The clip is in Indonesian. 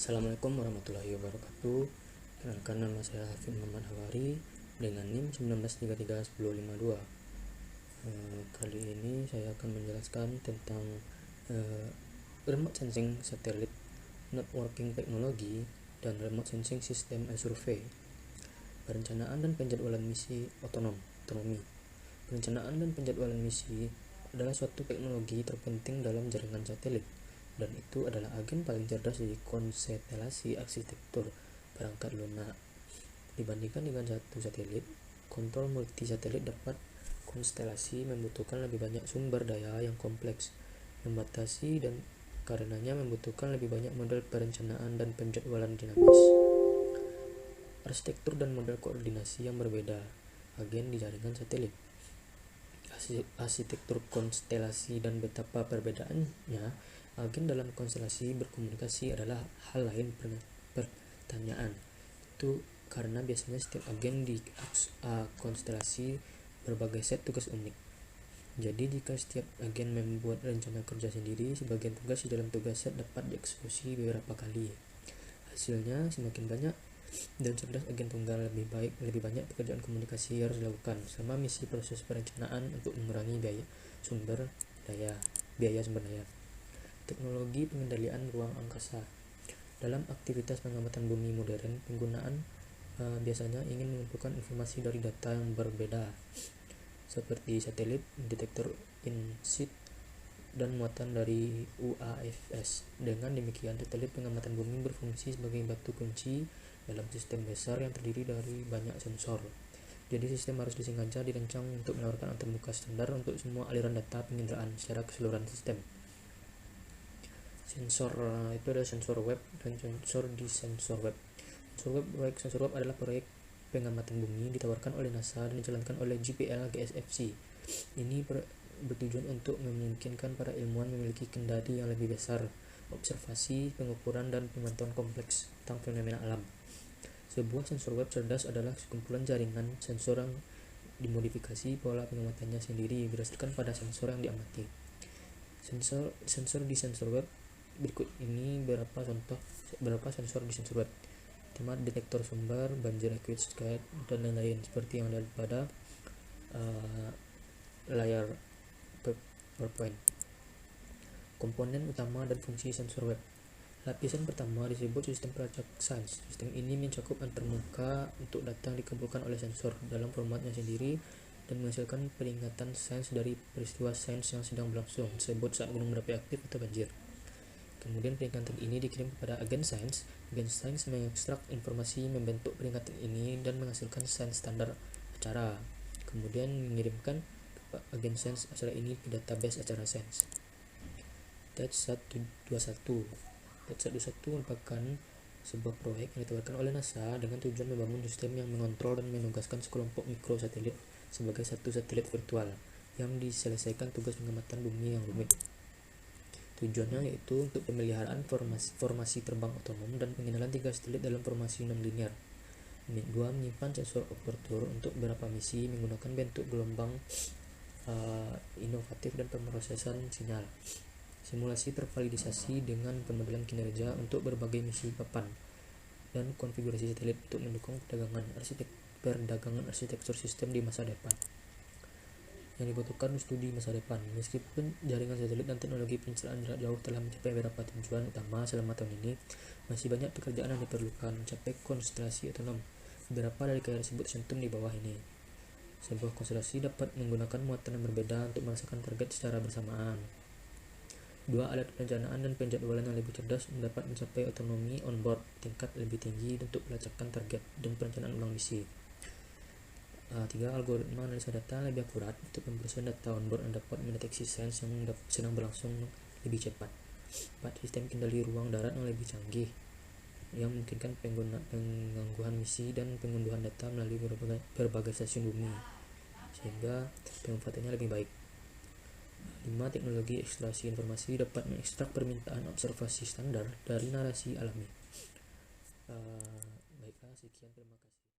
Assalamualaikum warahmatullahi wabarakatuh. Kenalkan, nama saya Hafid Muhammad Hawari dengan NIM 19331052. Kali ini saya akan menjelaskan tentang remote sensing satelit, networking teknologi, dan remote sensing sistem survei. Perencanaan dan penjadwalan misi otonomi. Perencanaan dan penjadwalan misi adalah suatu teknologi terpenting dalam jaringan satelit, dan itu adalah agen paling cerdas di konstelasi arsitektur perangkat lunak. Dibandingkan dengan satu satelit, kontrol multi satelit dapat konstelasi membutuhkan lebih banyak sumber daya yang kompleks, membatasi, dan karenanya membutuhkan lebih banyak model perencanaan dan penjadwalan dinamis. Arsitektur dan model koordinasi yang berbeda agen di jaringan satelit. Arsitektur konstelasi dan betapa perbedaannya agen dalam konstelasi berkomunikasi adalah hal lain pertanyaan. Itu karena biasanya setiap agen di konstelasi berbagai set tugas unik. Jadi jika setiap agen membuat rencana kerja sendiri, sebagian tugas di dalam tugas set dapat dieksekusi beberapa kali. Hasilnya semakin banyak dan cerdas agen tunggal lebih banyak pekerjaan komunikasi harus dilakukan selama misi proses perencanaan untuk mengurangi biaya sumber daya. Teknologi pengendalian ruang angkasa. Dalam aktivitas pengamatan bumi modern, penggunaan biasanya ingin mengumpulkan informasi dari data yang berbeda seperti satelit, detektor in situ, dan muatan dari UAFS. Dengan demikian, satelit pengamatan bumi berfungsi sebagai batu kunci dalam sistem besar yang terdiri dari banyak sensor. Jadi sistem harus disengaja dirancang untuk menawarkan antarmuka standar untuk semua aliran data penginderaan secara keseluruhan sistem. Sensor itu ada sensor web dan sensor di sensor web. Sensor web adalah proyek pengamatan bumi ditawarkan oleh NASA dan dijalankan oleh JPL GSFC. Ini bertujuan untuk memungkinkan para ilmuwan memiliki kendali yang lebih besar, observasi, pengukuran, dan pemantauan kompleks tentang fenomena alam. Sebuah sensor web cerdas adalah sekumpulan jaringan sensor yang dimodifikasi pola pengamatannya sendiri berdasarkan pada sensor yang diamati. Sensor di sensor web. Berikut ini beberapa sensor di sensor web. Pertama, detektor sumber, banjir aqueduct, dan lain-lain seperti yang ada pada layar PowerPoint. Komponen utama dan fungsi sensor web. Lapisan pertama disebut sistem pelacak sains. Sistem ini mencakup antarmuka untuk data yang dikumpulkan oleh sensor dalam formatnya sendiri dan menghasilkan peringatan sains dari peristiwa sains yang sedang berlangsung, disebut saat gunung berapi aktif atau banjir. Kemudian peringatan ini dikirim kepada agen sains. Agen sains mengekstrak informasi, membentuk peringatan ini, dan menghasilkan sains standar acara. Kemudian mengirimkan agen sains acara ini ke database acara sains. TED-121 merupakan sebuah proyek yang ditawarkan oleh NASA dengan tujuan membangun sistem yang mengontrol dan menugaskan sekelompok mikrosatelit sebagai satu satelit virtual yang diselesaikan tugas pengamatan bumi yang rumit. Tujuannya yaitu untuk pemeliharaan formasi terbang otonom dan pengenalan 3 satelit dalam formasi non-linear. 2. Menyimpan sensor aperture untuk beberapa misi menggunakan bentuk gelombang inovatif dan pemrosesan sinyal. Simulasi tervalidasi dengan pemodelan kinerja untuk berbagai misi papan dan konfigurasi satelit untuk mendukung perdagangan arsitektur sistem di masa depan. Yang dibutuhkan studi masa depan. Meskipun jaringan satelit dan teknologi pencitraan jarak jauh telah mencapai beberapa tujuan utama selama tahun ini, masih banyak pekerjaan yang diperlukan mencapai konstelasi otonom. Beberapa dari karya tersebut cantum di bawah ini. Sebuah konstelasi dapat menggunakan muatan yang berbeda untuk merasakan target secara bersamaan. 2. Alat perencanaan dan penjadwalan yang lebih cerdas dapat mencapai otonomi on-board tingkat lebih tinggi untuk pelacakan target dan perencanaan ulang misi. 3. Algoritma analisa data lebih akurat untuk pemrosesan data on-board yang dapat mendeteksi sains yang sedang berlangsung lebih cepat. 4. Sistem kendali ruang darat yang lebih canggih yang memungkinkan penggangguan misi dan pengunduhan data melalui berbagai stasiun bumi sehingga pemanfaatannya lebih baik. 5. Teknologi ekstraksi informasi dapat mengekstrak permintaan observasi standar dari narasi alami. Baiklah, sekian, terima kasih.